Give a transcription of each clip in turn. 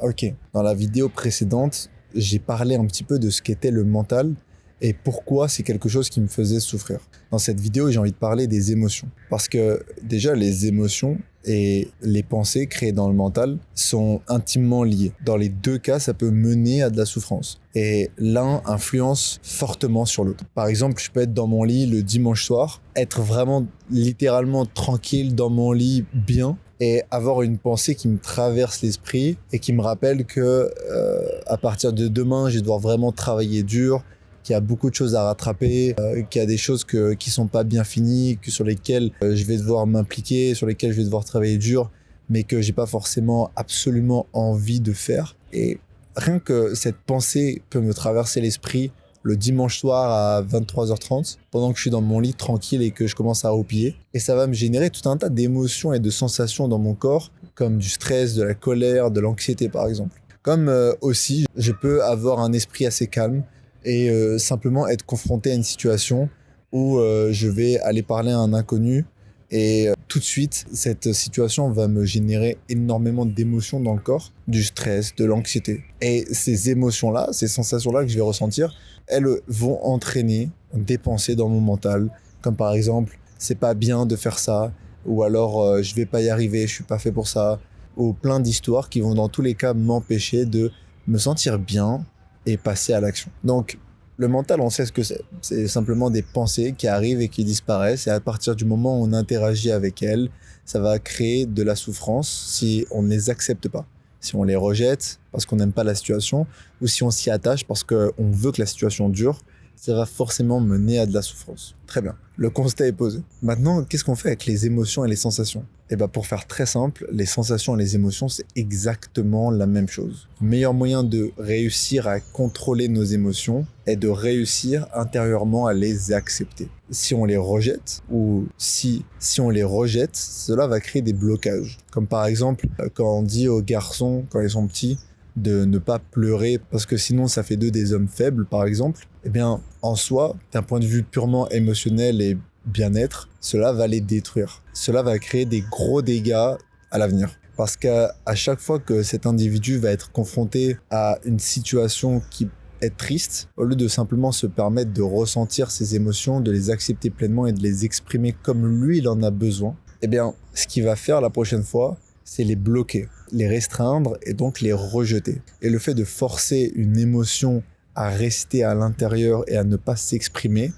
Ok, dans la vidéo précédente, j'ai parlé un petit peu de ce qu'était le mental et pourquoi c'est quelque chose qui me faisait souffrir. Dans cette vidéo, j'ai envie de parler des émotions. Parce que déjà, les émotions et les pensées créées dans le mental sont intimement liées. Dans les deux cas, ça peut mener à de la souffrance. Et l'un influence fortement sur l'autre. Par exemple, je peux être dans mon lit le dimanche soir, être vraiment littéralement tranquille dans mon lit bien, et avoir une pensée qui me traverse l'esprit et qui me rappelle que à partir de demain, je vais devoir vraiment travailler dur, qu'il y a beaucoup de choses à rattraper, qu'il y a des choses qui sont pas bien finies, sur lesquelles je vais devoir m'impliquer, sur lesquelles je vais devoir travailler dur, mais que j'ai pas forcément absolument envie de faire. Et rien que cette pensée peut me traverser l'esprit le dimanche soir à 23h30, pendant que je suis dans mon lit tranquille et que je commence à roupiller. Et ça va me générer tout un tas d'émotions et de sensations dans mon corps, comme du stress, de la colère, de l'anxiété par exemple. Comme aussi, je peux avoir un esprit assez calme et simplement être confronté à une situation où je vais aller parler à un inconnu et tout de suite, cette situation va me générer énormément d'émotions dans le corps, du stress, de l'anxiété. Et ces émotions-là, ces sensations-là que je vais ressentir, elles vont entraîner des pensées dans mon mental, comme par exemple, c'est pas bien de faire ça, ou alors je vais pas y arriver, je suis pas fait pour ça, ou plein d'histoires qui vont dans tous les cas m'empêcher de me sentir bien et passer à l'action. Donc, le mental, on sait ce que c'est. C'est simplement des pensées qui arrivent et qui disparaissent. Et à partir du moment où on interagit avec elles, ça va créer de la souffrance si on ne les accepte pas. Si on les rejette parce qu'on n'aime pas la situation, ou si on s'y attache parce qu'on veut que la situation dure, ça va forcément mener à de la souffrance. Très bien. Le constat est posé. Maintenant, qu'est-ce qu'on fait avec les émotions et les sensations ? Et ben pour faire très simple, les sensations et les émotions, c'est exactement la même chose. Le meilleur moyen de réussir à contrôler nos émotions est de réussir intérieurement à les accepter. Si on les rejette, ou si on les rejette, cela va créer des blocages. Comme par exemple, quand on dit aux garçons, quand ils sont petits, de ne pas pleurer parce que sinon ça fait d'eux des hommes faibles par exemple, eh bien en soi, d'un point de vue purement émotionnel et bien-être, cela va les détruire. Cela va créer des gros dégâts à l'avenir. Parce qu'à chaque fois que cet individu va être confronté à une situation qui est triste, au lieu de simplement se permettre de ressentir ses émotions, de les accepter pleinement et de les exprimer comme lui il en a besoin, eh bien ce qu'il va faire la prochaine fois, c'est les bloquer, les restreindre et donc les rejeter. Et le fait de forcer une émotion à rester à l'intérieur et à ne pas s'exprimer,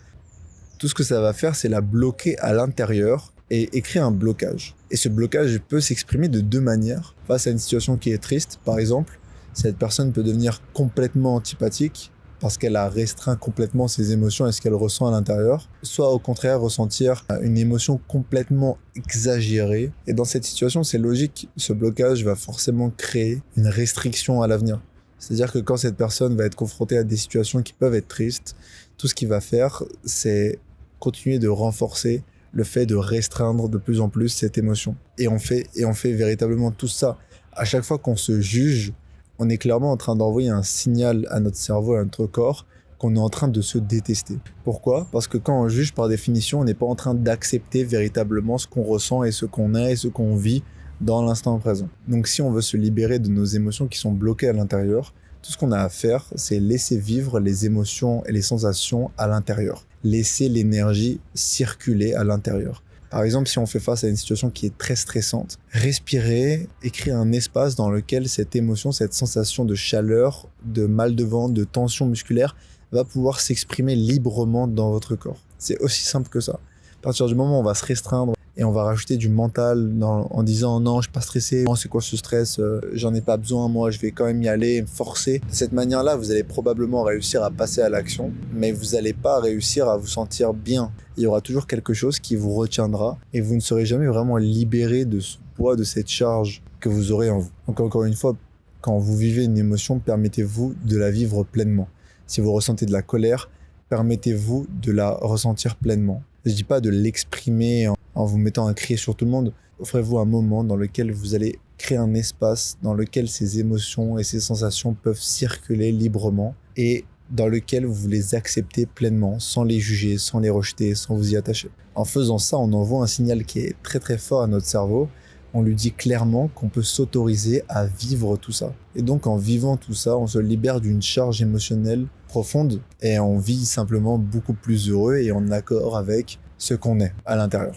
tout ce que ça va faire, c'est la bloquer à l'intérieur et créer un blocage. Et ce blocage peut s'exprimer de deux manières. Face à une situation qui est triste, par exemple, cette personne peut devenir complètement antipathique parce qu'elle a restreint complètement ses émotions et ce qu'elle ressent à l'intérieur, soit au contraire ressentir une émotion complètement exagérée. Et dans cette situation, c'est logique, ce blocage va forcément créer une restriction à l'avenir. C'est-à-dire que quand cette personne va être confrontée à des situations qui peuvent être tristes, tout ce qu'il va faire, c'est continuer de renforcer le fait de restreindre de plus en plus cette émotion. Et on fait véritablement tout ça. À chaque fois qu'on se juge, on est clairement en train d'envoyer un signal à notre cerveau, à notre corps, qu'on est en train de se détester. Pourquoi ? Parce que quand on juge, par définition, on n'est pas en train d'accepter véritablement ce qu'on ressent et ce qu'on est et ce qu'on vit dans l'instant présent. Donc si on veut se libérer de nos émotions qui sont bloquées à l'intérieur, tout ce qu'on a à faire, c'est laisser vivre les émotions et les sensations à l'intérieur. Laisser l'énergie circuler à l'intérieur. Par exemple, si on fait face à une situation qui est très stressante, respirer et créer un espace dans lequel cette émotion, cette sensation de chaleur, de mal de ventre, de tension musculaire va pouvoir s'exprimer librement dans votre corps. C'est aussi simple que ça. À partir du moment où on va se restreindre et on va rajouter du mental en disant non, je suis pas stressé, non, c'est quoi ce stress, j'en ai pas besoin, moi je vais quand même y aller, me forcer. De cette manière-là, vous allez probablement réussir à passer à l'action, mais vous n'allez pas réussir à vous sentir bien. Il y aura toujours quelque chose qui vous retiendra et vous ne serez jamais vraiment libéré de ce poids, de cette charge que vous aurez en vous. Donc encore une fois, quand vous vivez une émotion, permettez-vous de la vivre pleinement. Si vous ressentez de la colère, permettez-vous de la ressentir pleinement. Je ne dis pas de l'exprimer en vous mettant à crier sur tout le monde. Offrez-vous un moment dans lequel vous allez créer un espace dans lequel ces émotions et ces sensations peuvent circuler librement et dans lequel vous les acceptez pleinement, sans les juger, sans les rejeter, sans vous y attacher. En faisant ça, on envoie un signal qui est très très fort à notre cerveau on lui dit clairement qu'on peut s'autoriser à vivre tout ça. Et donc en vivant tout ça, on se libère d'une charge émotionnelle profonde et on vit simplement beaucoup plus heureux et en accord avec ce qu'on est à l'intérieur.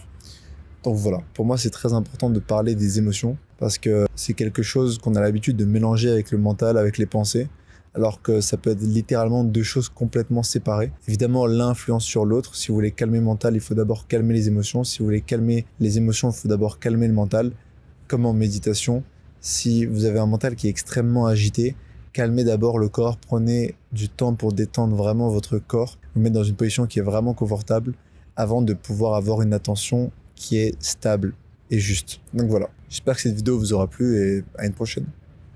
Donc voilà, pour moi c'est très important de parler des émotions parce que c'est quelque chose qu'on a l'habitude de mélanger avec le mental, avec les pensées, alors que ça peut être littéralement deux choses complètement séparées. Évidemment, l'un influence sur l'autre. Si vous voulez calmer le mental, il faut d'abord calmer les émotions. Si vous voulez calmer les émotions, il faut d'abord calmer le mental, comme en méditation. Si vous avez un mental qui est extrêmement agité, calmez d'abord le corps, prenez du temps pour détendre vraiment votre corps, vous mettre dans une position qui est vraiment confortable avant de pouvoir avoir une attention qui est stable et juste. Donc voilà, j'espère que cette vidéo vous aura plu et à une prochaine.